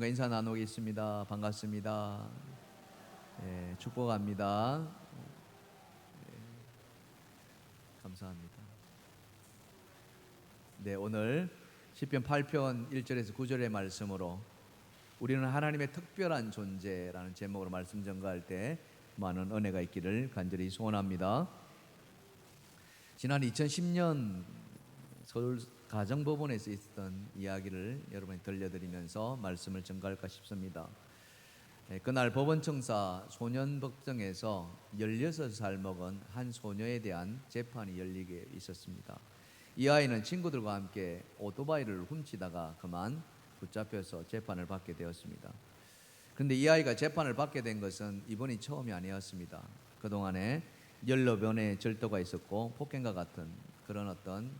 인사 나누겠습니다. 반갑습니다. 축복합니다. 감사합니다. 오늘 시편 8편 1절에서 9절의 말씀으로 우리는 하나님의 특별한 존재라는 제목으로 말씀 전가할 때 많은 은혜가 있기를 간절히 소원합니다. 지난 2010년 서울 가정법원에서 있었던 이야기를 여러분이 들려드리면서 말씀을 전가할까 싶습니다. 그날 법원 청사 소년법정에서 16살 먹은 한 소녀에 대한 재판이 열리게 있었습니다. 이 아이는 친구들과 함께 오토바이를 훔치다가 그만 붙잡혀서 재판을 받게 되었습니다. 그런데 이 아이가 재판을 받게 된 것은 이번이 처음이 아니었습니다. 그동안에 여러 번의 절도가 있었고 폭행과 같은 그런 어떤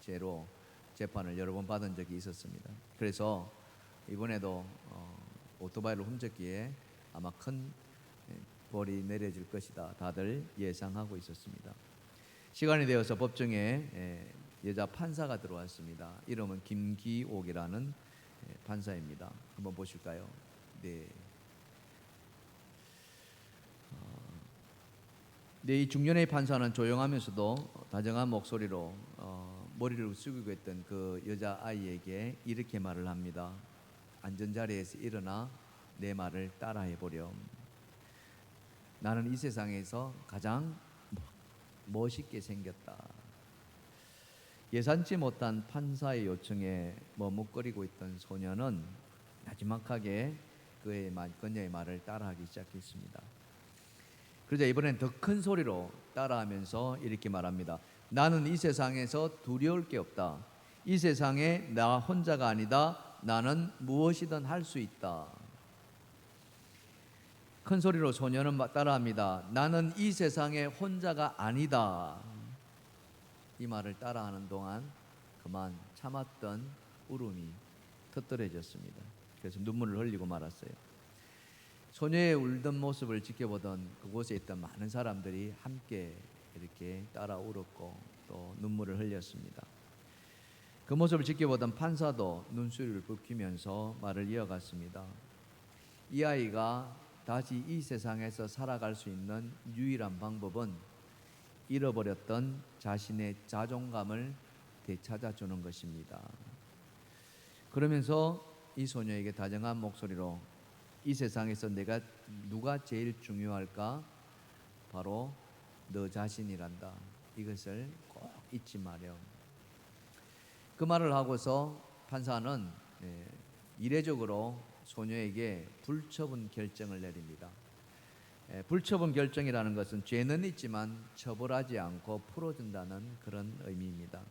죄로 재판을 여러 번 받은 적이 있었습니다. 그래서 이번에도 오토바이를 훔쳤기에 아마 큰 벌이 내려질 것이다 다들 예상하고 있었습니다. 시간이 되어서 법정에 여자 판사가 들어왔습니다. 이름은 김기옥이라는 판사입니다. 한번 보실까요? 네. 이 중년의 판사는 조용하면서도 다정한 목소리로 머리를 숙이고 있던 그 여자 아이에게 이렇게 말을 합니다. 안전자리에서 일어나 내 말을 따라해 보렴. 나는 이 세상에서 가장 멋있게 생겼다. 예상치 못한 판사의 요청에 머뭇거리고 있던 소녀는 나지막하게 그녀의 말을 따라하기 시작했습니다. 그러자 이번엔 더 큰 소리로 따라하면서 이렇게 말합니다. 나는 이 세상에서 두려울 게 없다. 이 세상에 나 혼자가 아니다. 나는 무엇이든 할 수 있다. 큰 소리로 소녀는 따라합니다. 나는 이 세상에 혼자가 아니다. 이 말을 따라하는 동안 그만 참았던 울음이 터뜨려졌습니다. 그래서 눈물을 흘리고 말았어요. 소녀의 울던 모습을 지켜보던 그곳에 있던 많은 사람들이 함께 이렇게 따라 울었고 또 눈물을 흘렸습니다. 그 모습을 지켜보던 판사도 눈시울을 붉히면서 말을 이어갔습니다. 이 아이가 다시 이 세상에서 살아갈 수 있는 유일한 방법은 잃어버렸던 자신의 자존감을 되찾아주는 것입니다. 그러면서 이 소녀에게 다정한 목소리로 이 세상에서 내가 누가 제일 중요할까? 바로 너 자신이란다. 이것을 꼭 잊지 마렴. 그 말을 하고서 판사는 이례적으로 소녀에게 불처분 결정을 내립니다. 불처분 결정이라는 것은 죄는 있지만 처벌하지 않고 풀어준다는 그런 의미입니다.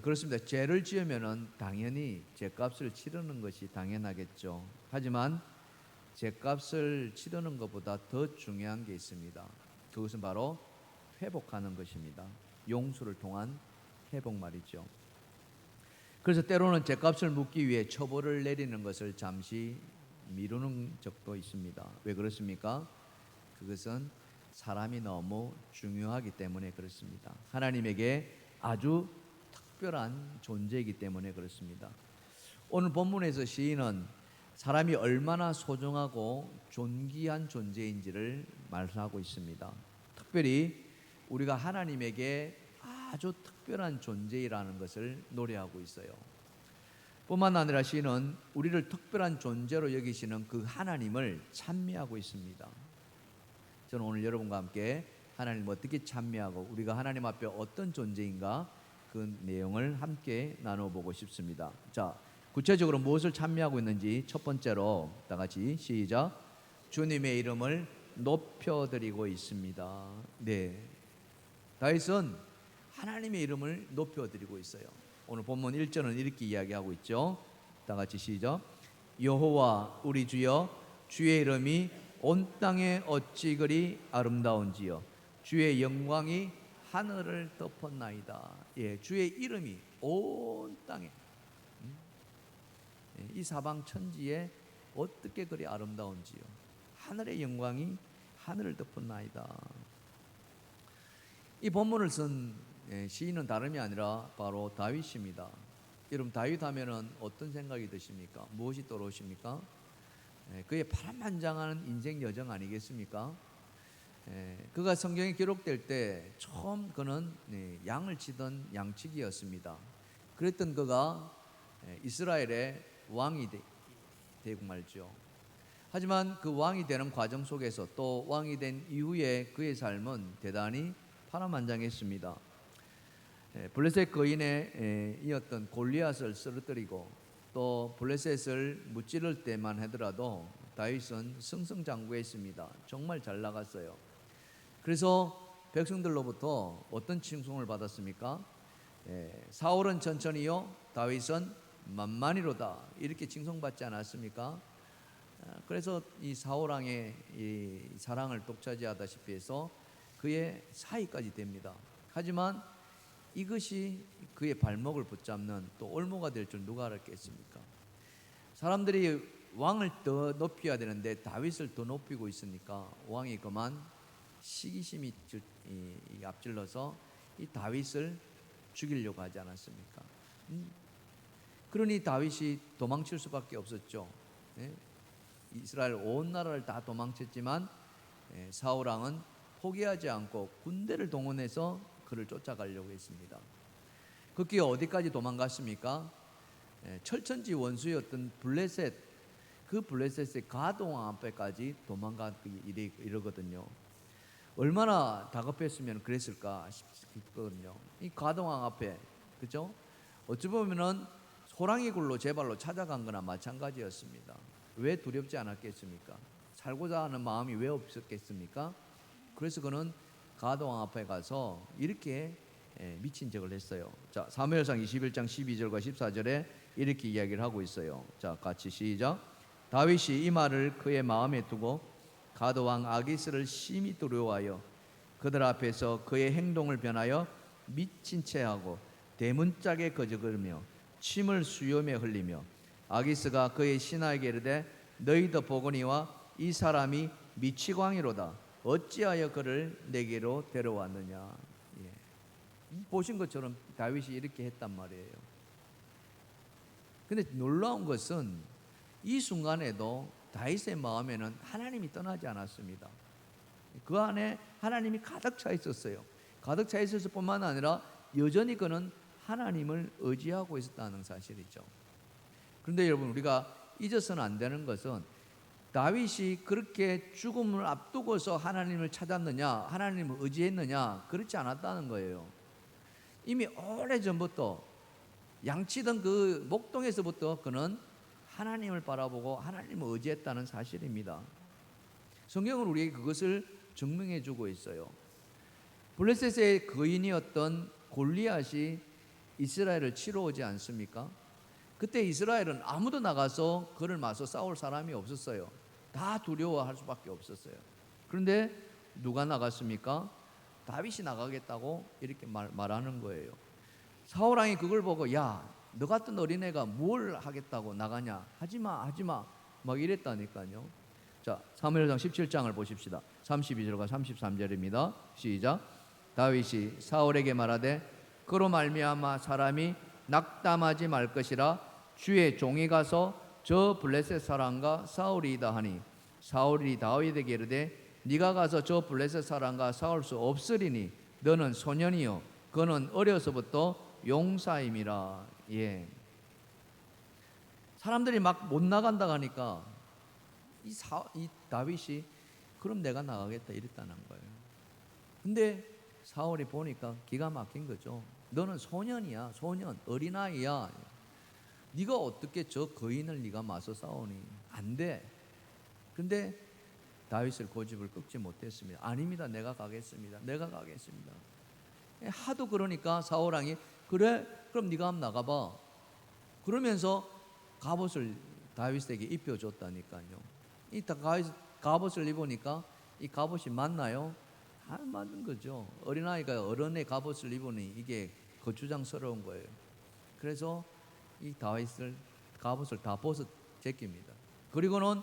그렇습니다. 죄를 지으면은 당연히 죄값을 치르는 것이 당연하겠죠. 하지만 죄값을 치르는 것보다 더 중요한 게 있습니다. 그것은 바로 회복하는 것입니다. 용서를 통한 회복 말이죠. 그래서 때로는 죄값을 묻기 위해 처벌을 내리는 것을 잠시 미루는 적도 있습니다. 왜 그렇습니까? 그것은 사람이 너무 중요하기 때문에 그렇습니다. 하나님에게 아주 특별한 존재이기 때문에 그렇습니다. 오늘 본문에서 시인은 사람이 얼마나 소중하고 존귀한 존재인지를 말하고 있습니다. 특별히 우리가 하나님에게 아주 특별한 존재이라는 것을 노래하고 있어요. 뿐만 아니라 시인은 우리를 특별한 존재로 여기시는 그 하나님을 찬미하고 있습니다. 저는 오늘 여러분과 함께 하나님을 어떻게 찬미하고 우리가 하나님 앞에 어떤 존재인가 그 내용을 함께 나눠보고 싶습니다. 자, 구체적으로 무엇을 찬미하고 있는지 첫 번째로 다 같이 시작. 주님의 이름을 높여드리고 있습니다. 다윗은 하나님의 이름을 높여드리고 있어요. 오늘 본문 1절은 이렇게 이야기하고 있죠. 다 같이 시작. 여호와 우리 주여 주의 이름이 온 땅에 어찌 그리 아름다운지요. 주의 영광이 하늘을 덮었나이다. 주의 이름이 온 땅에 이 사방 천지에 어떻게 그리 아름다운지요. 하늘의 영광이 하늘을 덮었나이다. 이 본문을 쓴 시인은 다름이 아니라 바로 다윗입니다. 여러분 다윗 하면은 어떤 생각이 드십니까? 무엇이 떠오르십니까? 그의 파란만장한 인생 여정 아니겠습니까? 그가 성경에 기록될 때 처음 그는 양을 치던 양치기였습니다. 그랬던 그가 이스라엘의 왕이 되고 말죠. 하지만 그 왕이 되는 과정 속에서 또 왕이 된 이후에 그의 삶은 대단히 파란만장했습니다. 블레셋 거인에 이었던 골리앗을 쓰러뜨리고 또 블레셋을 무찌를 때만 하더라도 다윗은 승승장구했습니다. 정말 잘 나갔어요. 그래서 백성들로부터 어떤 칭송을 받았습니까? 사울은 천천히요, 다윗은 만만히로다, 이렇게 칭송받지 않았습니까? 그래서 이 사울 왕의 이 사랑을 독차지하다시피 해서 그의 사위까지 됩니다. 하지만 이것이 그의 발목을 붙잡는 또 올무가 될 줄 누가 알았겠습니까? 사람들이 왕을 더 높여야 되는데 다윗을 더 높이고 있으니까 왕이 그만 시기심이 앞질러서 이 다윗을 죽이려고 하지 않았습니까? 그러니 다윗이 도망칠 수밖에 없었죠. 이스라엘 온 나라를 다 도망쳤지만 사울 왕은 포기하지 않고 군대를 동원해서 그를 쫓아가려고 했습니다. 그게 어디까지 도망갔습니까? 철천지 원수였던 블레셋, 그 블레셋의 가동왕 앞에까지 도망가기 이러거든요. 얼마나 다급했으면 그랬을까 싶거든요. 이 가동왕 앞에, 그죠? 어찌 보면은 호랑이 굴로 제 발로 찾아간 거나 마찬가지였습니다. 왜 두렵지 않았겠습니까? 살고자 하는 마음이 왜 없었겠습니까? 그래서 그는 가동왕 앞에 가서 이렇게 미친 척을 했어요. 자, 사무엘상 21장 12절과 14절에 이렇게 이야기를 하고 있어요. 자, 같이 시작. 다윗이 이 말을 그의 마음에 두고 가드왕 아기스를 심히 두려워하여 그들 앞에서 그의 행동을 변하여 미친 채하고 대문짝에 거저거리며 침을 수염에 흘리며 아기스가 그의 신하에게 이르되 너희도 보거니와 이 사람이 미치광이로다. 어찌하여 그를 내게로 데려왔느냐. 보신 것처럼 다윗이 이렇게 했단 말이에요. 근데 놀라운 것은 이 순간에도 다윗의 마음에는 하나님이 떠나지 않았습니다. 그 안에 하나님이 가득 차 있었어요. 가득 차 있었을 뿐만 아니라 여전히 그는 하나님을 의지하고 있었다는 사실이죠. 그런데 여러분, 우리가 잊어서는 안 되는 것은 다윗이 그렇게 죽음을 앞두고서 하나님을 찾았느냐, 하나님을 의지했느냐, 그렇지 않았다는 거예요. 이미 오래전부터 양치던 그 목동에서부터 그는 하나님을 바라보고 하나님을 의지했다는 사실입니다. 성경은 우리에게 그것을 증명해 주고 있어요. 블레셋의 거인이었던 골리앗이 이스라엘을 치러 오지 않습니까? 그때 이스라엘은 아무도 나가서 그를 맞서 싸울 사람이 없었어요. 다 두려워할 수밖에 없었어요. 그런데 누가 나갔습니까? 다윗이 나가겠다고 이렇게 말하는 거예요. 사울 왕이 그걸 보고 야, 너 같은 어린애가 뭘 하겠다고 나가냐, 하지마 막 이랬다니까요. 자, 사무엘상 17장을 보십시다. 32절과 33절입니다 시작. 다윗이 사울에게 말하되 그로 말미암아 사람이 낙담하지 말 것이라 주의 종이 가서 저 블레셋 사람과 싸우리이다 하니 사울이 다윗에게 이르되 네가 가서 저 블레셋 사람과 싸울 수 없으리니 너는 소년이요 그는 어려서부터 용사임이라. 예. 사람들이 막 못 나간다 하니까 이 다윗이 그럼 내가 나가겠다 이랬다는 거예요. 근데 사울이 보니까 기가 막힌 거죠. 너는 소년이야, 소년, 어린아이야. 네가 어떻게 저 거인을 네가 맞서 싸우니? 안 돼. 근데 다윗을 고집을 꺾지 못했습니다. 아닙니다. 내가 가겠습니다. 하도 그러니까 사울 왕이 그래? 그럼 네가 한번 나가봐. 그러면서 갑옷을 다윗에게 입혀줬다니까요. 이 갑옷을 입으니까 이 갑옷이 맞나요? 안 맞는 거죠. 어린아이가 어른의 갑옷을 입으니 이게 거추장스러운 거예요. 그래서 이 다윗을 갑옷을 다 벗어 제낍니다. 그리고는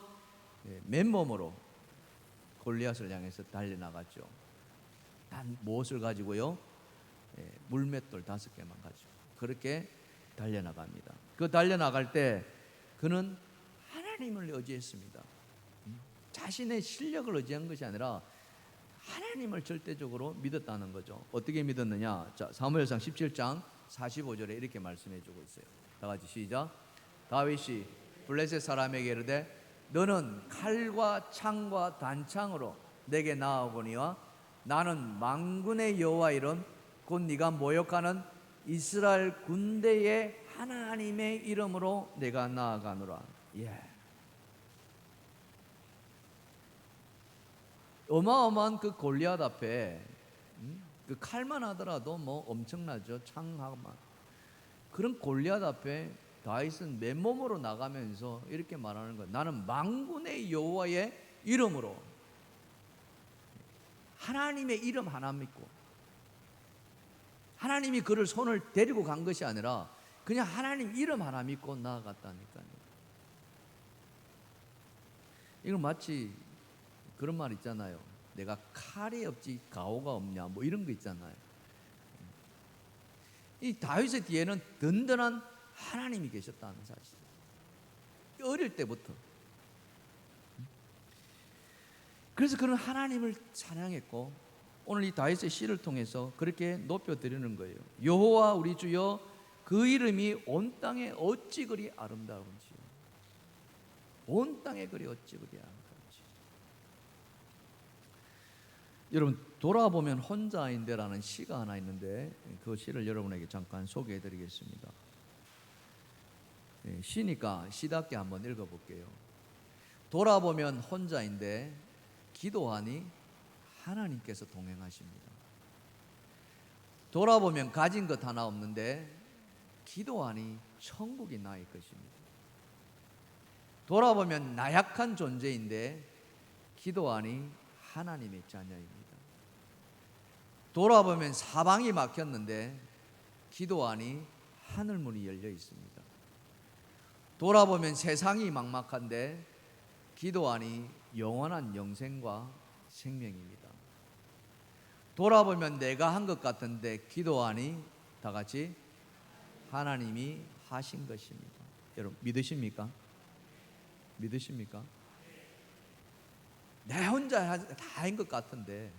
맨몸으로 골리앗을 향해서 달려나갔죠. 단 무엇을 가지고요? 물맷돌 5개만 가지고. 그렇게 달려나갑니다. 그 달려나갈 때 그는 하나님을 의지했습니다. 자신의 실력을 의지한 것이 아니라 하나님을 절대적으로 믿었다는 거죠. 어떻게 믿었느냐? 자, 사무엘상 17장 45절에 이렇게 말씀해 주고 있어요. 다 같이 시작. 다윗이 블레셋 사람에게 이르되 너는 칼과 창과 단창으로 내게 나아오거니와 나는 만군의 여호와 이름 곧 네가 모욕하는 이스라엘 군대의 하나님의 이름으로 내가 나아가노라. 예. 어마어마한 그 골리앗 앞에 그 칼만 하더라도 뭐 엄청나죠. 창하만. 그런 골리앗 앞에 다윗은 맨몸으로 나가면서 이렇게 말하는 거예요. 나는 만군의 여호와의 이름으로, 하나님의 이름 하나 믿고, 하나님이 그를 손을 데리고 간 것이 아니라 그냥 하나님 이름 하나 믿고 나아갔다니까요. 이건 마치 그런 말 있잖아요. 내가 칼이 없지 가오가 없냐 뭐 이런 거 있잖아요. 이 다윗의 뒤에는 든든한 하나님이 계셨다는 사실. 어릴 때부터. 그래서 그는 하나님을 찬양했고 오늘 이 다윗의 시를 통해서 그렇게 높여드리는 거예요. 여호와 우리 주여 그 이름이 온 땅에 어찌 그리 아름다운지, 온 땅에 그리 어찌 그리 아름다운지. 여러분 돌아보면 혼자인데라는 시가 하나 있는데 그 시를 여러분에게 잠깐 소개해 드리겠습니다. 시니까 시답게 한번 읽어볼게요. 돌아보면 혼자인데 기도하니 하나님께서 동행하십니다. 돌아보면 가진 것 하나 없는데 기도하니 천국이 나의 것입니다. 돌아보면 나약한 존재인데 기도하니 하나님의 자녀입니다. 돌아보면 사방이 막혔는데 기도하니 하늘문이 열려 있습니다. 돌아보면 세상이 막막한데 기도하니 영원한 영생과 생명입니다. 돌아보면 내가 한 것 같은데 기도하니 다 같이 하나님이 하신 것입니다. 여러분 믿으십니까? 믿으십니까? 내 혼자 다 한 것 같은데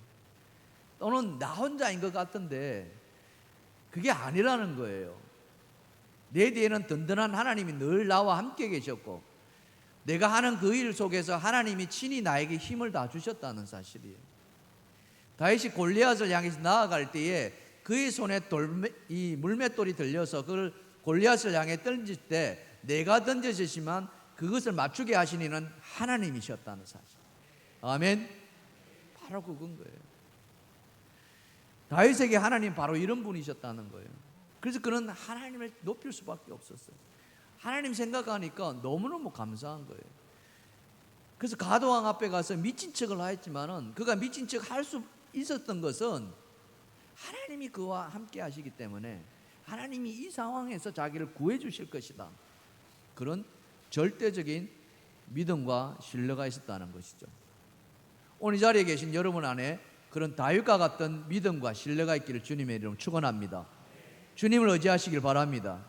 또는 나 혼자인 것 같은데 그게 아니라는 거예요. 내 뒤에는 든든한 하나님이 늘 나와 함께 계셨고 내가 하는 그 일 속에서 하나님이 친히 나에게 힘을 다 주셨다는 사실이에요. 다윗이 골리앗을 향해서 나아갈 때에 그의 손에 이 물맷돌이 들려서 그걸 골리앗을 향해 던질 때 내가 던져지지만 그것을 맞추게 하신 이는 하나님이셨다는 사실. 아멘. 바로 그건 거예요. 다윗에게 하나님 바로 이런 분이셨다는 거예요. 그래서 그는 하나님을 높일 수밖에 없었어요. 하나님 생각하니까 너무너무 감사한 거예요. 그래서 가도왕 앞에 가서 미친 척을 하였지만은 그가 미친 척 할 수 있었던 것은 하나님이 그와 함께 하시기 때문에 하나님이 이 상황에서 자기를 구해 주실 것이다. 그런 절대적인 믿음과 신뢰가 있었다는 것이죠. 오늘 이 자리에 계신 여러분 안에 그런 다윗과 같은 믿음과 신뢰가 있기를 주님의 이름으로 축원합니다. 주님을 의지하시길 바랍니다.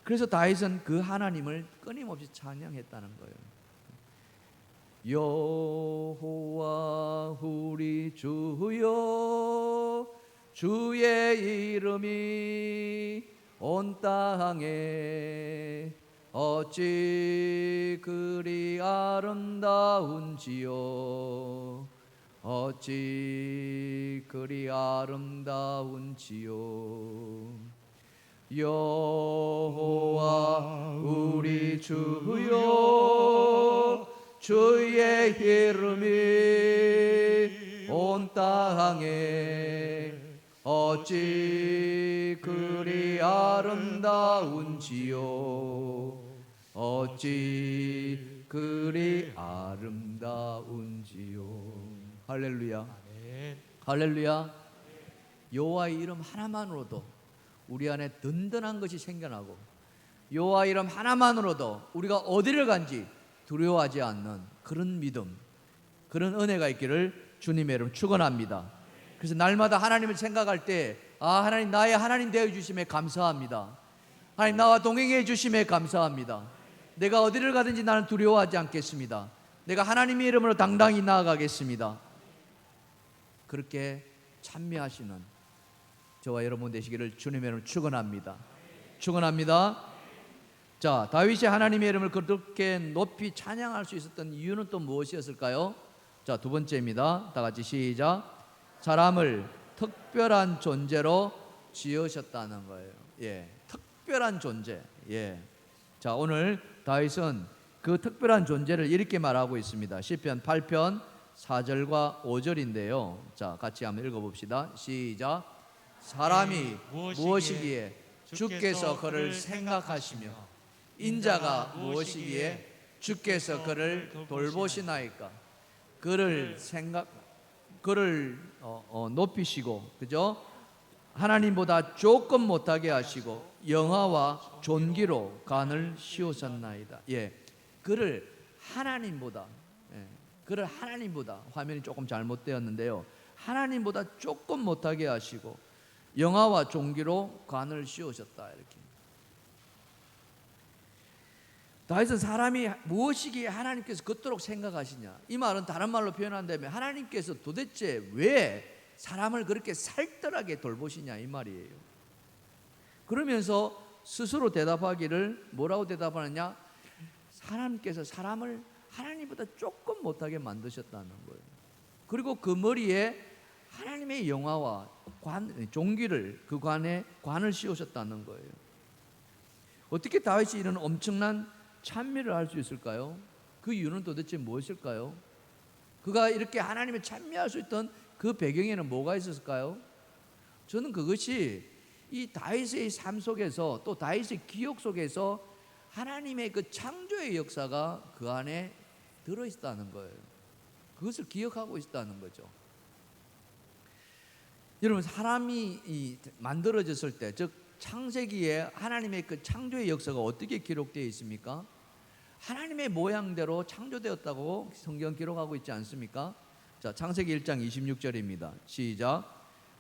그래서 다윗은 그 하나님을 끊임없이 찬양했다는 거예요. 여호와 우리 주여 주의 이름이 온 땅에 어찌 그리 아름다운지요 어찌 그리 아름다운지요 여호와 우리 주여 주의 이름이 온 땅에 어찌 그리 아름다운지요 어찌 그리 아름다운지요. 할렐루야. 할렐루야. 여호와의 이름 하나만으로도 우리 안에 든든한 것이 생겨나고 여호와 이름 하나만으로도 우리가 어디를 간지 두려워하지 않는 그런 믿음, 그런 은혜가 있기를 주님의 이름 축원합니다. 그래서 날마다 하나님을 생각할 때 하나님 나의 하나님 되어 주심에 감사합니다. 하나님 나와 동행해 주심에 감사합니다. 내가 어디를 가든지 나는 두려워하지 않겠습니다. 내가 하나님의 이름으로 당당히 나아가겠습니다. 그렇게 찬미하시는 저와 여러분 되시기를 주님의 이름으로 축원합니다. 축원합니다. 자, 다윗이 하나님의 이름을 그렇게 높이 찬양할 수 있었던 이유는 또 무엇이었을까요? 자, 두 번째입니다. 다 같이 시작. 사람을 특별한 존재로 지으셨다는 거예요. 예, 특별한 존재. 예. 자, 오늘 다윗은 그 특별한 존재를 이렇게 말하고 있습니다. 시편 8편 4절과 5절인데요. 자, 같이 한번 읽어봅시다. 시작. 사람이 무엇이기에 주께서 그를 생각하시며 인자가 무엇이기에 주께서 그를 돌보시나이까. 그를 높이시고, 그죠? 하나님보다 조금 못하게 하시고 영화와 존귀로 간을 씌우셨나이다. 예, 그를 하나님보다, 그를 하나님보다, 화면이 조금 잘못되었는데요, 하나님보다 조금 못하게 하시고 영화와 존귀로 간을 씌우셨다. 이렇게. 다윗은 사람이 무엇이기에 하나님께서 그토록 생각하시냐, 이 말은 다른 말로 표현한다면 하나님께서 도대체 왜 사람을 그렇게 살뜰하게 돌보시냐, 이 말이에요. 그러면서 스스로 대답하기를 뭐라고 대답하느냐? 하나님께서 사람을 하나님보다 조금 못하게 만드셨다는 거예요. 그리고 그 머리에 하나님의 영화와 존귀를, 그 관을 씌우셨다는 거예요. 어떻게 다윗이 이런 엄청난 찬미를 할 수 있을까요? 그 이유는 도대체 무엇일까요? 그가 이렇게 하나님을 찬미할 수 있던 그 배경에는 뭐가 있었을까요? 저는 그것이 이 다윗의 삶 속에서, 또 다윗의 기억 속에서 하나님의 그 창조의 역사가 그 안에 들어있다는 거예요. 그것을 기억하고 있다는 거죠. 여러분, 사람이 만들어졌을 때, 즉 창세기에 하나님의 그 창조의 역사가 어떻게 기록되어 있습니까? 하나님의 모양대로 창조되었다고 성경 기록하고 있지 않습니까? 자, 창세기 1장 26절입니다. 시작.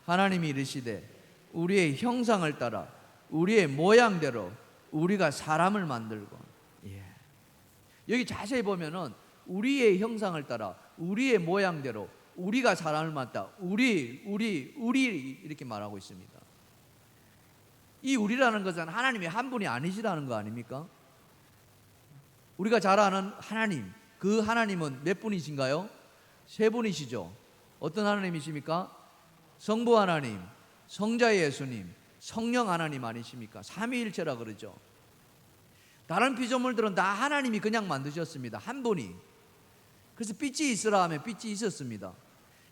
하나님이 이르시되 우리의 형상을 따라 우리의 모양대로 우리가 사람을 만들고. 예. 여기 자세히 보면은 우리의 형상을 따라 우리의 모양대로 우리가 사람을 만들다. 우리 이렇게 말하고 있습니다. 이 우리라는 것은 하나님이 한 분이 아니시라는 거 아닙니까? 우리가 잘 아는 하나님, 그 하나님은 몇 분이신가요? 세 분이시죠. 어떤 하나님이십니까? 성부 하나님, 성자 예수님, 성령 하나님 아니십니까? 삼위일체라 그러죠. 다른 피조물들은 다 하나님이 그냥 만드셨습니다. 한 분이. 그래서 빛이 있으라 하면 빛이 있었습니다.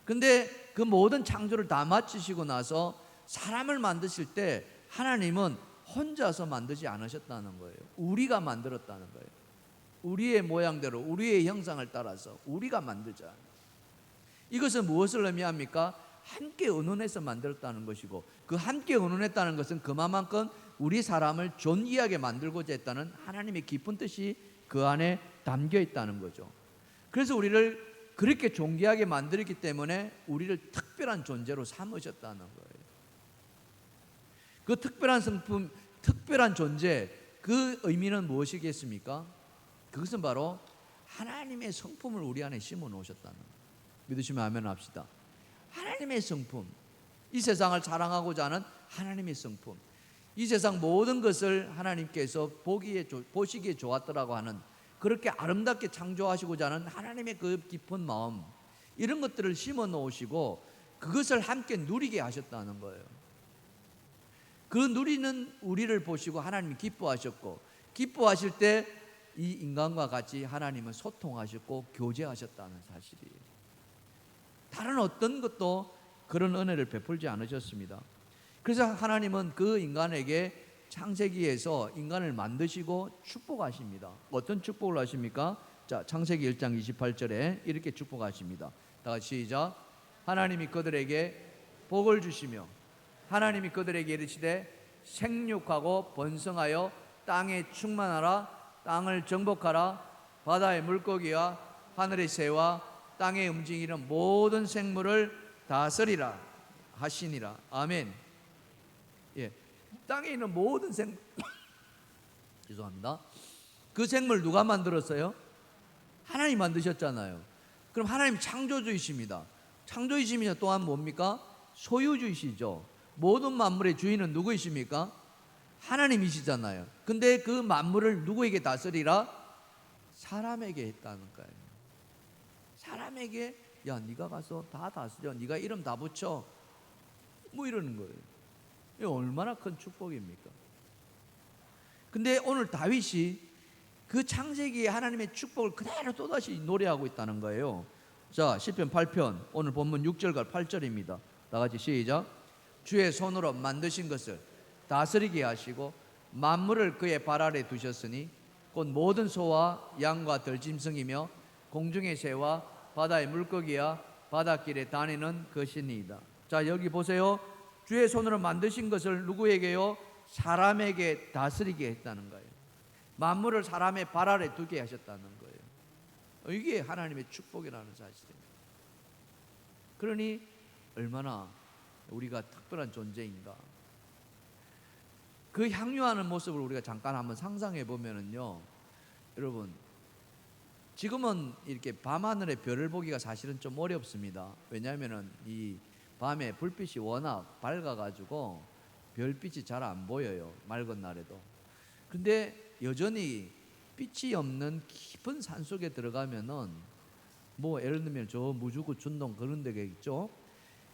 근데 그 모든 창조를 다 마치시고 나서 사람을 만드실 때 하나님은 혼자서 만드지 않으셨다는 거예요. 우리가 만들었다는 거예요. 우리의 모양대로 우리의 형상을 따라서 우리가 만들자. 이것은 무엇을 의미합니까? 함께 의논해서 만들었다는 것이고, 그 함께 의논했다는 것은 그만큼 우리 사람을 존귀하게 만들고자 했다는 하나님의 깊은 뜻이 그 안에 담겨 있다는 거죠. 그래서 우리를 그렇게 존귀하게 만들었기 때문에 우리를 특별한 존재로 삼으셨다는 거예요. 그 특별한 성품, 특별한 존재, 그 의미는 무엇이겠습니까? 그것은 바로 하나님의 성품을 우리 안에 심어 놓으셨다는 거예요. 믿으시면 아멘 합시다. 하나님의 성품, 이 세상을 사랑하고자 하는 하나님의 성품, 이 세상 모든 것을 하나님께서 보시기에 좋았더라고 하는, 그렇게 아름답게 창조하시고자 하는 하나님의 그 깊은 마음, 이런 것들을 심어 놓으시고 그것을 함께 누리게 하셨다는 거예요. 그 누리는 우리를 보시고 하나님이 기뻐하셨고, 기뻐하실 때 이 인간과 같이 하나님은 소통하셨고 교제하셨다는 사실이에요. 다른 어떤 것도 그런 은혜를 베풀지 않으셨습니다. 그래서 하나님은 그 인간에게 창세기에서 인간을 만드시고 축복하십니다. 어떤 축복을 하십니까? 자, 창세기 1장 28절에 이렇게 축복하십니다. 다 같이 시작. 하나님이 그들에게 복을 주시며 하나님이 그들에게 이르시되 생육하고 번성하여 땅에 충만하라. 땅을 정복하라. 바다의 물고기와 하늘의 새와 땅에 움직이는 모든 생물을 다스리라 하시니라. 아멘. 예, 땅에 있는 모든 죄송합니다. 그 생물 누가 만들었어요? 하나님 만드셨잖아요. 그럼 하나님 창조주이십니다. 창조주이시면 또한 뭡니까? 소유주이시죠. 모든 만물의 주인은 누구이십니까? 하나님이시잖아요. 근데 그 만물을 누구에게 다스리라? 사람에게 했다는 거예요. 사람에게 야 네가 가서 다 다스려, 네가 이름 다 붙여, 뭐 이러는 거예요. 이게 얼마나 큰 축복입니까? 근데 오늘 다윗이 그 창세기에 하나님의 축복을 그대로 또다시 노래하고 있다는 거예요. 자, 시편 8편 오늘 본문 6절과 8절입니다. 다 같이 시작. 주의 손으로 만드신 것을 다스리게 하시고 만물을 그의 발 아래 두셨으니 곧 모든 소와 양과 들짐승이며 공중의 새와 바다의 물고기와 바닷길에 다니는 것이니이다. 자, 여기 보세요. 주의 손으로 만드신 것을 누구에게요? 사람에게 다스리게 했다는 거예요. 만물을 사람의 발 아래 두게 하셨다는 거예요. 이게 하나님의 축복이라는 사실입니다. 그러니 얼마나 우리가 특별한 존재인가. 그 향유하는 모습을 우리가 잠깐 한번 상상해 보면은요, 여러분, 지금은 이렇게 밤하늘의 별을 보기가 사실은 좀 어렵습니다. 왜냐하면은 이 밤에 불빛이 워낙 밝아가지고 별빛이 잘 안 보여요. 맑은 날에도. 근데 여전히 빛이 없는 깊은 산 속에 들어가면은 뭐 예를 들면 저 무주구 준동 그런 데가 있죠.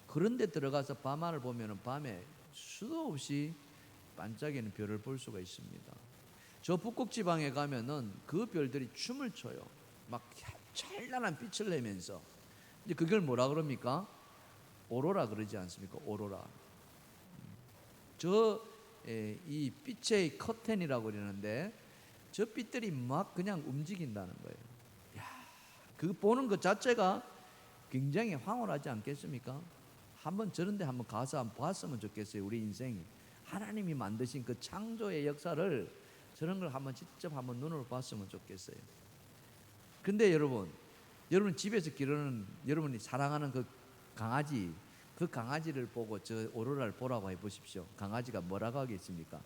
그런 데 들어가서 밤하늘 보면은 밤에 수도 없이 반짝이는 별을 볼 수가 있습니다. 저 북극 지방에 가면은 그 별들이 춤을 춰요. 막 찬란한 빛을 내면서. 이제 그걸 뭐라 그럽니까? 오로라 그러지 않습니까? 오로라. 이 빛의 커튼이라고 그러는데 저 빛들이 막 그냥 움직인다는 거예요. 야, 그 보는 것 자체가 굉장히 황홀하지 않겠습니까? 한번 저런데 한번 가서 한번 봤으면 좋겠어요. 우리 인생이 하나님이 만드신 그 창조의 역사를 저런 걸 한번 직접 한번 눈으로 봤으면 좋겠어요. 근데 여러분 집에서 기르는 여러분이 사랑하는 그 강아지, 그 강아지를 보고 저 오로라를 보라고 해보십시오. 강아지가 뭐라고 하겠습니까?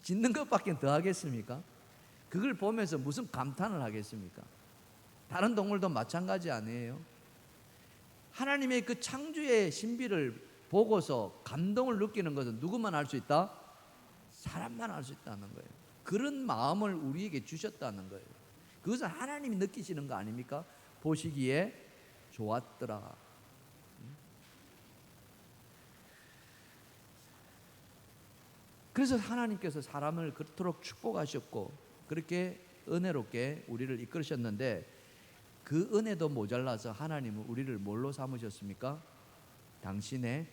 짖는 것밖에 더 하겠습니까? 그걸 보면서 무슨 감탄을 하겠습니까? 다른 동물도 마찬가지 아니에요? 하나님의 그 창조의 신비를 보고서 감동을 느끼는 것은 누구만 할 수 있다? 사람만 할 수 있다는 거예요. 그런 마음을 우리에게 주셨다는 거예요. 그것은 하나님이 느끼시는 거 아닙니까? 보시기에 좋았더라. 그래서 하나님께서 사람을 그토록 축복하셨고 그렇게 은혜롭게 우리를 이끌으셨는데 그 은혜도 모자라서 하나님은 우리를 뭘로 삼으셨습니까? 당신의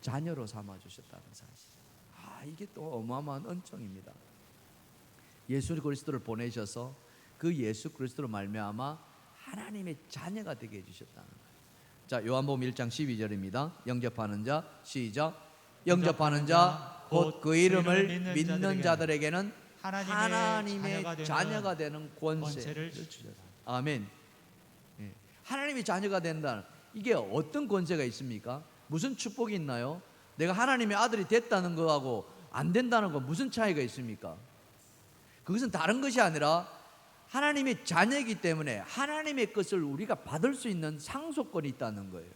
자녀로 삼아주셨다는 사실. 이게 또 어마어마한 은총입니다. 예수 그리스도를 보내셔서 그 예수 그리스도로 말미암아 하나님의 자녀가 되게 해주셨다는 거예요. 자, 요한복음 1장 12절입니다. 영접하는 자 시작. 영접하는 자 곧 그 이름을 믿는 자들에게는 하나님의 자녀가 되는 권세를 주셨다. 아멘. 하나님의 자녀가 된다는 이게 어떤 권세가 있습니까? 무슨 축복이 있나요? 내가 하나님의 아들이 됐다는 거하고 안 된다는 거 무슨 차이가 있습니까? 그것은 다른 것이 아니라 하나님의 자녀이기 때문에 하나님의 것을 우리가 받을 수 있는 상속권이 있다는 거예요.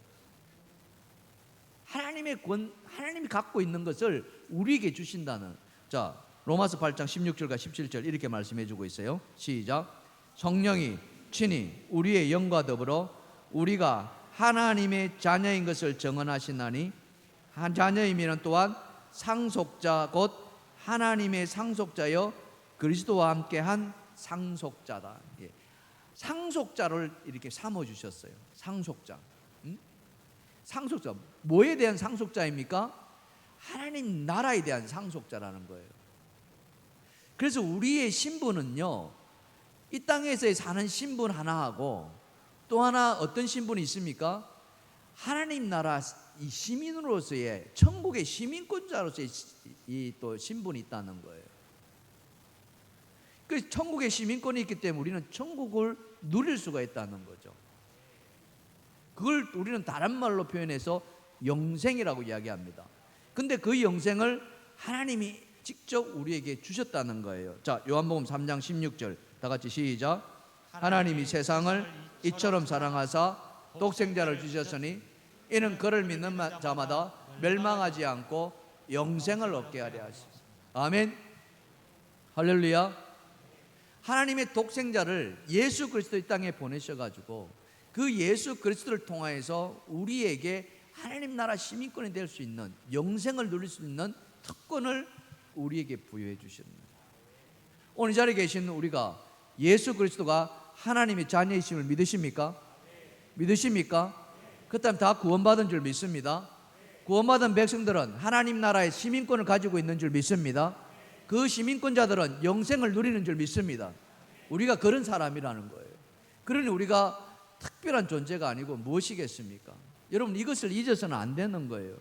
하나님이 갖고 있는 것을 우리에게 주신다는. 자, 로마서 8장 16절과 17절 이렇게 말씀해 주고 있어요. 시작. 성령이 친히 우리의 영과 더불어 우리가 하나님의 자녀인 것을 증언하시나니 한 자녀이면 또한 상속자 곧 하나님의 상속자여 그리스도와 함께 한 상속자다. 상속자를 이렇게 삼아 주셨어요. 상속자. 상속자. 뭐에 대한 상속자입니까? 하나님 나라에 대한 상속자라는 거예요. 그래서 우리의 신분은요, 이 땅에서 사는 신분 하나하고 또 하나 어떤 신분이 있습니까? 하나님 나라 이 시민으로서의 천국의 시민권자로서의 또 신분이 있다는 거예요. 그 천국의 시민권이 있기 때문에 우리는 천국을 누릴 수가 있다는 거죠. 그걸 우리는 다른 말로 표현해서 영생이라고 이야기합니다. 근데 그 영생을 하나님이 직접 우리에게 주셨다는 거예요. 자, 요한복음 3장 16절 다 같이 시작. 하나님이 세상을 이처럼 사랑하사 독생자를 주셨으니 이는 그를 믿는 자마다 멸망하지 않고 영생을 얻게 하려 하십니다. 아멘. 할렐루야. 하나님의 독생자를 예수 그리스도 이 땅에 보내셔가지고 그 예수 그리스도를 통하여서 우리에게 하나님 나라 시민권이 될 수 있는, 영생을 누릴 수 있는 특권을 우리에게 부여해 주십니다. 오늘 이 자리에 계신 우리가 예수 그리스도가 하나님의 자녀이심을 믿으십니까? 믿으십니까? 그렇다면 다 구원받은 줄 믿습니다. 구원받은 백성들은 하나님 나라의 시민권을 가지고 있는 줄 믿습니다. 그 시민권자들은 영생을 누리는 줄 믿습니다. 우리가 그런 사람이라는 거예요. 그러니 우리가 특별한 존재가 아니고 무엇이겠습니까? 여러분, 이것을 잊어서는 안 되는 거예요.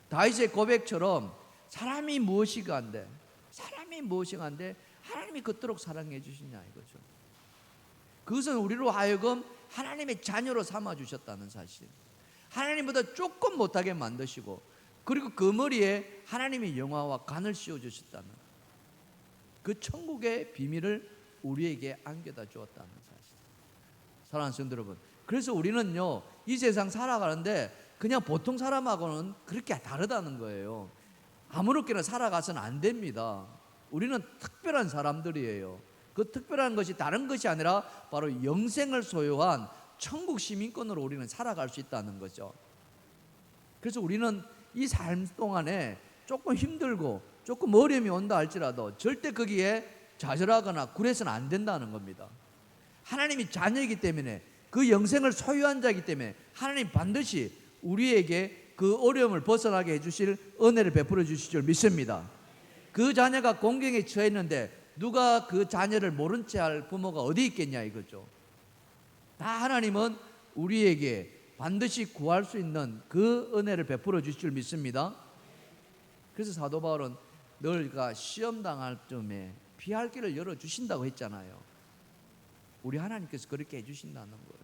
다윗의 고백처럼 사람이 무엇이가 한데, 하나님이 그토록 사랑해 주시냐 이거죠. 그것은 우리로 하여금 하나님의 자녀로 삼아 주셨다는 사실, 하나님보다 조금 못하게 만드시고, 그리고 그 머리에 하나님의 영화와 간을 씌워 주셨다는 그 천국의 비밀을 우리에게 안겨다 주었다는 사실. 사랑하는 성도 여러분, 그래서 우리는요, 이 세상 살아가는데 그냥 보통 사람하고는 그렇게 다르다는 거예요. 아무렇게나 살아가서는 안 됩니다. 우리는 특별한 사람들이에요. 그 특별한 것이 다른 것이 아니라 바로 영생을 소유한 천국 시민권으로 우리는 살아갈 수 있다는 거죠. 그래서 우리는 이 삶 동안에 조금 힘들고 조금 어려움이 온다 할지라도 절대 거기에 좌절하거나 굴해서는 안 된다는 겁니다. 하나님이 자녀이기 때문에, 그 영생을 소유한 자이기 때문에 하나님 반드시 우리에게 그 어려움을 벗어나게 해주실 은혜를 베풀어 주실 줄 믿습니다. 그 자녀가 공경에 처했는데 누가 그 자녀를 모른 채 할 부모가 어디 있겠냐 이거죠. 다 하나님은 우리에게 반드시 구할 수 있는 그 은혜를 베풀어 주실 줄 믿습니다. 그래서 사도 바울은 너희가 시험 당할 쯤에 피할 길을 열어주신다고 했잖아요. 우리 하나님께서 그렇게 해주신다는 거예요.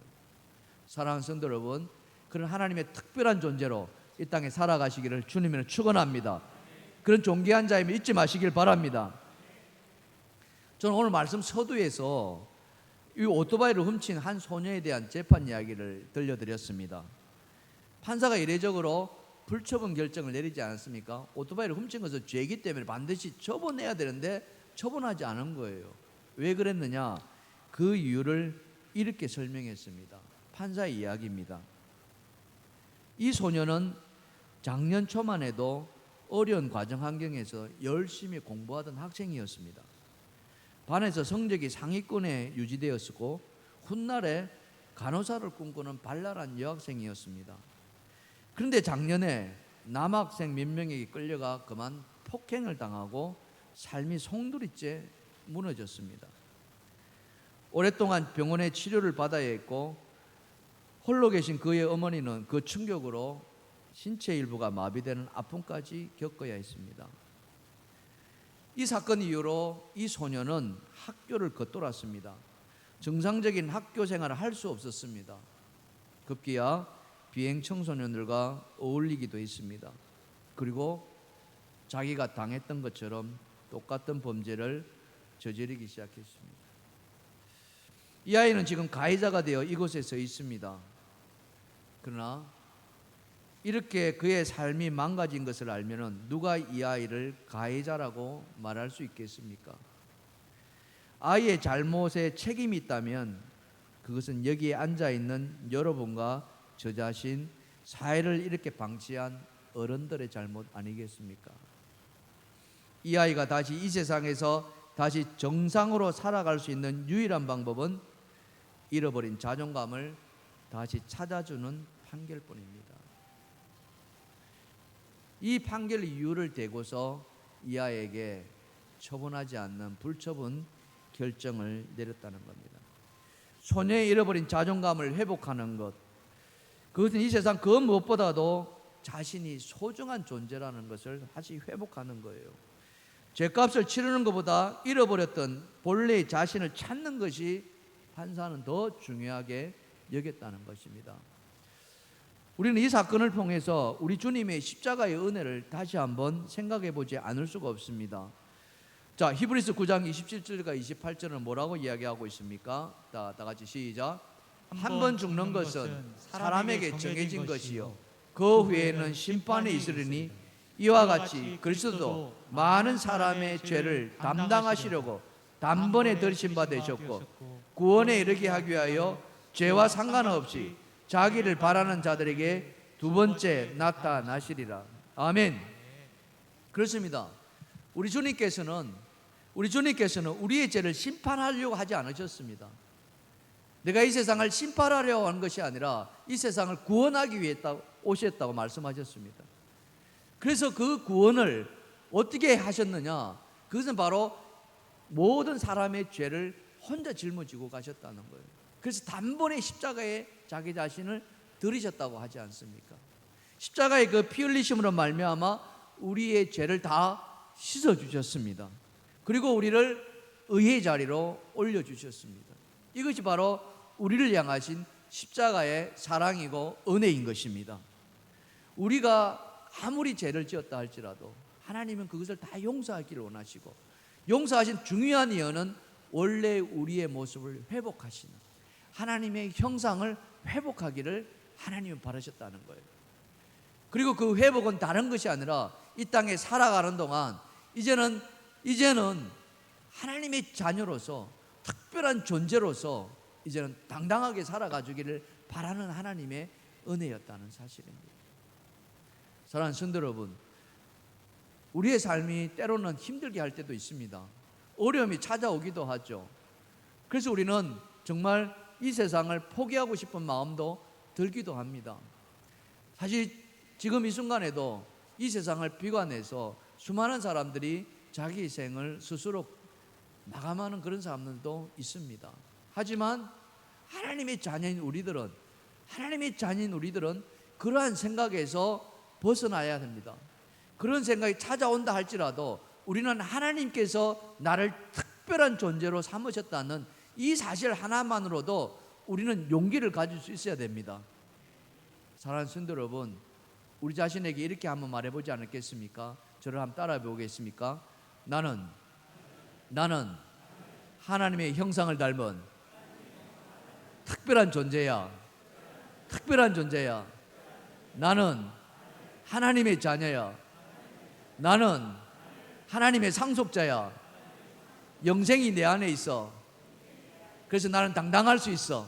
사랑하는 성도 여러분, 그런 하나님의 특별한 존재로 이 땅에 살아가시기를 주님을 축원합니다. 그런 존귀한 자임을 잊지 마시길 바랍니다. 저는 오늘 말씀 서두에서 이 오토바이를 훔친 한 소녀에 대한 재판 이야기를 들려드렸습니다. 판사가 이례적으로 불처분 결정을 내리지 않았습니까? 오토바이를 훔친 것은 죄이기 때문에 반드시 처분해야 되는데 처분하지 않은 거예요. 왜 그랬느냐? 그 이유를 이렇게 설명했습니다. 판사의 이야기입니다. 이 소녀는 작년 초만 해도 어려운 과정 환경에서 열심히 공부하던 학생이었습니다. 반에서 성적이 상위권에 유지되었고 훗날에 간호사를 꿈꾸는 발랄한 여학생이었습니다. 그런데 작년에 남학생 몇 명에게 끌려가 그만 폭행을 당하고 삶이 송두리째 무너졌습니다. 오랫동안 병원에 치료를 받아야 했고 홀로 계신 그의 어머니는 그 충격으로 신체 일부가 마비되는 아픔까지 겪어야 했습니다. 이 사건 이후로 이 소녀는 학교를 겉돌았습니다. 정상적인 학교 생활을 할 수 없었습니다. 급기야 비행 청소년들과 어울리기도 했습니다. 그리고 자기가 당했던 것처럼 똑같은 범죄를 저지르기 시작했습니다. 이 아이는 지금 가해자가 되어 이곳에 서 있습니다. 그러나 이렇게 그의 삶이 망가진 것을 알면 누가 이 아이를 가해자라고 말할 수 있겠습니까? 아이의 잘못에 책임이 있다면 그것은 여기에 앉아있는 여러분과 저 자신, 사회를 이렇게 방치한 어른들의 잘못 아니겠습니까? 이 아이가 다시 이 세상에서 다시 정상으로 살아갈 수 있는 유일한 방법은 잃어버린 자존감을 다시 찾아주는 판결뿐입니다. 이 판결 이유를 대고서 이 아이에게 처분하지 않는 불처분 결정을 내렸다는 겁니다. 소녀의 잃어버린 자존감을 회복하는 것, 그것은 이 세상 그 무엇보다도 자신이 소중한 존재라는 것을 다시 회복하는 거예요. 죄값을 치르는 것보다 잃어버렸던 본래의 자신을 찾는 것이 판사는 더 중요하게 여겼다는 것입니다. 우리는 이 사건을 통해서 우리 주님의 십자가의 은혜를 다시 한번 생각해 보지 않을 수가 없습니다. 자, 히브리서 9장 27절과 28절은 뭐라고 이야기하고 있습니까? 다 같이 시작. 한 번 죽는 것은 사람에게 정해진 것이요 그 후에는 심판이 있으리니 이와 같이 그리스도도 많은 사람의 죄를 담당하시려고 단번에 들으신 바 되셨고 구원에 이르게 하기 위하여 죄와 상관없이 자기를 바라는 자들에게 두 번째 나타나시리라. 아멘. 그렇습니다. 우리 주님께서는 우리의 죄를 심판하려고 하지 않으셨습니다. 내가 이 세상을 심판하려고 한 것이 아니라 이 세상을 구원하기 위해 오셨다고 말씀하셨습니다. 그래서 그 구원을 어떻게 하셨느냐? 그것은 바로 모든 사람의 죄를 혼자 짊어지고 가셨다는 거예요. 그래서 단번에 십자가에 자기 자신을 들이셨다고 하지 않습니까? 십자가의 그 피 흘리심으로 말미암아 우리의 죄를 다 씻어주셨습니다. 그리고 우리를 의의 자리로 올려주셨습니다. 이것이 바로 우리를 향하신 십자가의 사랑이고 은혜인 것입니다. 우리가 아무리 죄를 지었다 할지라도 하나님은 그것을 다 용서하기를 원하시고, 용서하신 중요한 이유는 원래 우리의 모습을 회복하시는 하나님의 형상을 회복하기를 하나님은 바라셨다는 거예요. 그리고 그 회복은 다른 것이 아니라 이 땅에 살아가는 동안 이제는 하나님의 자녀로서 특별한 존재로서 이제는 당당하게 살아가주기를 바라는 하나님의 은혜였다는 사실입니다. 사랑하는 성도 여러분, 우리의 삶이 때로는 힘들게 할 때도 있습니다. 어려움이 찾아오기도 하죠. 그래서 우리는 정말 이 세상을 포기하고 싶은 마음도 들기도 합니다. 사실 지금 이 순간에도 이 세상을 비관해서 수많은 사람들이 자기 생을 스스로 마감하는 그런 사람들도 있습니다. 하지만 하나님의 자녀인 우리들은 그러한 생각에서 벗어나야 됩니다. 그런 생각이 찾아온다 할지라도 우리는 하나님께서 나를 특별한 존재로 삼으셨다는 이 사실 하나만으로도 우리는 용기를 가질 수 있어야 됩니다. 사랑하는 성도 여러분, 우리 자신에게 이렇게 한번 말해보지 않겠습니까? 저를 한번 따라해 보겠습니까? 나는 하나님의 형상을 닮은 특별한 존재야. 나는 하나님의 자녀야. 나는 하나님의 상속자야. 영생이 내 안에 있어. 그래서 나는 당당할 수 있어.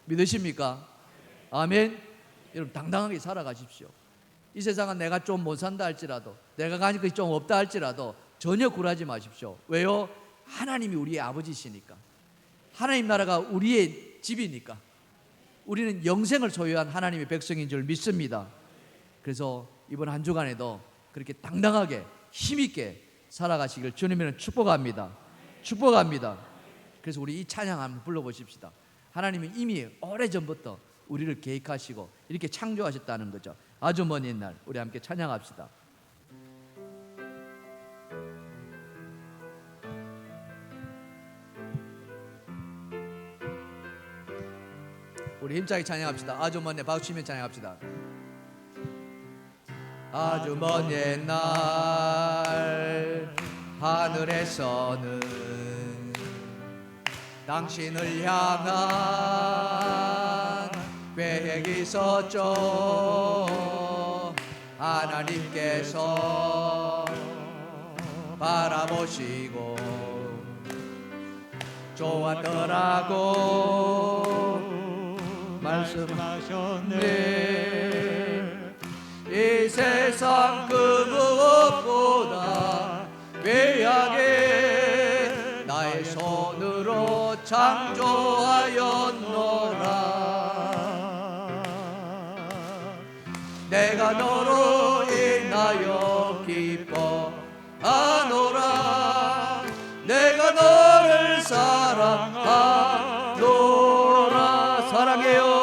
믿으십니까? 아멘. 여러분, 당당하게 살아가십시오. 이 세상은 내가 좀 못 산다 할지라도, 내가 가진 것이 좀 없다 할지라도 전혀 굴하지 마십시오. 왜요? 하나님이 우리의 아버지시니까, 하나님 나라가 우리의 집이니까, 우리는 영생을 소유한 하나님의 백성인 줄 믿습니다. 그래서 이번 한 주간에도 그렇게 당당하게 힘있게 살아가시길 주님으로 축복합니다. 그래서 우리 이 찬양 한번 불러보십시다. 하나님은 이미 오래전부터 우리를 계획하시고 이렇게 창조하셨다는 거죠. 아주 먼 옛날 우리 함께 찬양합시다. 우리 힘차게 찬양합시다. 아주 먼 옛날 박수 치며 찬양합시다. 아주 먼 옛날 하늘에서는 당신을 향한 계획이 있었죠. 하나님께서 바라보시고 좋았더라고 말씀하셨네. 이 세상 그 무엇보다 귀하게 나의 손으로 창조하였노라. 내가 너로 인하여 기뻐하노라. 내가 너를 사랑하노라. 사랑해요.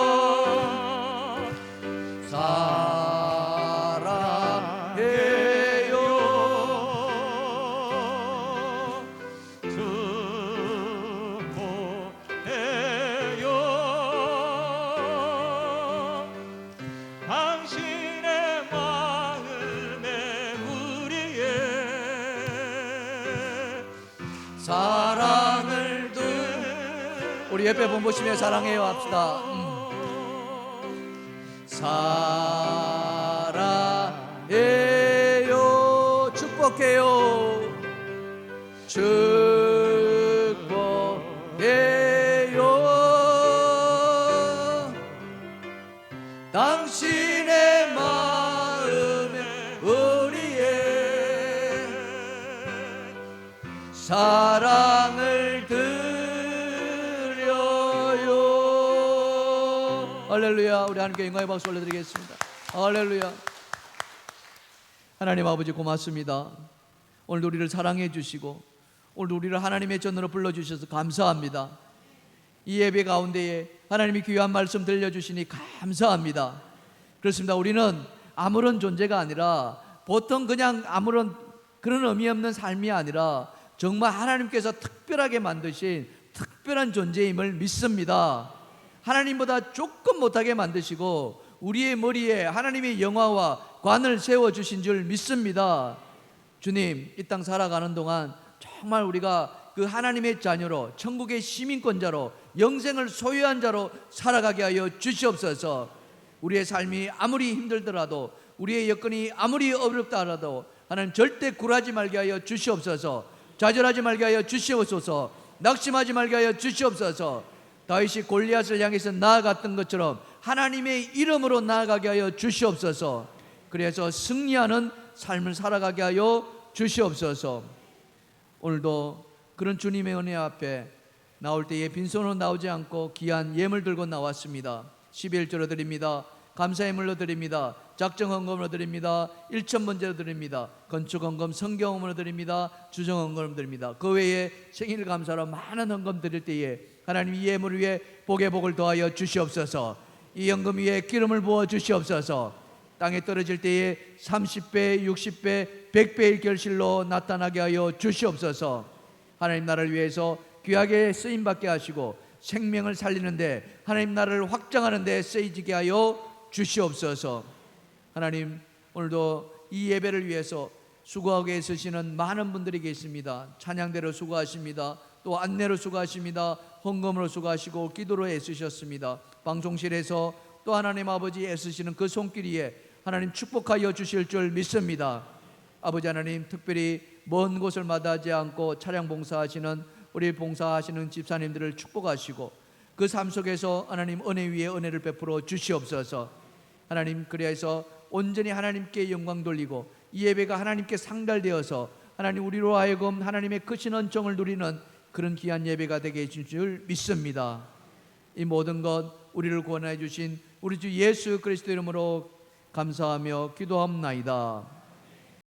사랑을 우리 옆에 본 보시며 사랑해요 합시다. 사랑해요. 축복해요. 축복해요. 당신의 마음에 우리의 사랑을 드려요. 할렐루야. 우리 하나님께 영광의 박수 올려드리겠습니다. 할렐루야. 하나님 아버지 고맙습니다. 오늘도 우리를 사랑해 주시고 오늘도 우리를 하나님의 전으로 불러주셔서 감사합니다. 이 예배 가운데에 하나님이 귀한 말씀 들려주시니 감사합니다. 그렇습니다. 우리는 아무런 존재가 아니라 보통 그냥 아무런 그런 의미 없는 삶이 아니라 정말 하나님께서 특별하게 만드신 특별한 존재임을 믿습니다. 하나님보다 조금 못하게 만드시고 우리의 머리에 하나님의 영화와 관을 세워주신 줄 믿습니다. 주님, 이 땅 살아가는 동안 정말 우리가 그 하나님의 자녀로 천국의 시민권자로 영생을 소유한 자로 살아가게 하여 주시옵소서. 우리의 삶이 아무리 힘들더라도 우리의 여건이 아무리 어렵다 하더라도 하나님 절대 굴하지 말게 하여 주시옵소서. 좌절하지 말게 하여 주시옵소서. 낙심하지 말게 하여 주시옵소서. 다윗이 골리앗을 향해서 나아갔던 것처럼 하나님의 이름으로 나아가게 하여 주시옵소서. 그래서 승리하는 삶을 살아가게 하여 주시옵소서. 오늘도 그런 주님의 은혜 앞에 나올 때에 빈손으로 나오지 않고 귀한 예물 들고 나왔습니다. 11조로 드립니다. 감사의 물로 드립니다. 작정헌금으로 드립니다. 1,000번제로 드립니다. 건축헌금, 성경헌금으로 드립니다. 주정헌금으로 드립니다. 그 외에 생일 감사로 많은 헌금 드릴 때에 하나님 이 예물 위에 복의 복을 더하여 주시옵소서. 이 헌금 위에 기름을 부어 주시옵소서. 땅에 떨어질 때에 30배, 60배, 100배의 결실로 나타나게 하여 주시옵소서. 하나님 나라를 위해서 귀하게 쓰임받게 하시고 생명을 살리는데 하나님 나라를 확장하는 데 쓰이지게 하여 주시옵소서. 하나님 오늘도 이 예배를 위해서 수고하고 애쓰시는 많은 분들이 계십니다. 찬양대로 수고하십니다. 또 안내로 수고하십니다. 헌금으로 수고하시고 기도로 애쓰셨습니다. 방송실에서 또 하나님 아버지 애쓰시는 그 손길 위에 하나님 축복하여 주실 줄 믿습니다. 아버지 하나님 특별히 먼 곳을 마다하지 않고 차량 봉사하시는 우리 봉사하시는 집사님들을 축복하시고 그 삶 속에서 하나님 은혜 위에 은혜를 베풀어 주시옵소서. 하나님 그리하여서 온전히 하나님께 영광 돌리고 이 예배가 하나님께 상달되어서 하나님 우리로 하여금 하나님의 크신 은총을 누리는 그런 귀한 예배가 되게 해주실 줄 믿습니다. 이 모든 것 우리를 구원해 주신 우리 주 예수 그리스도 이름으로 감사하며 기도합나이다.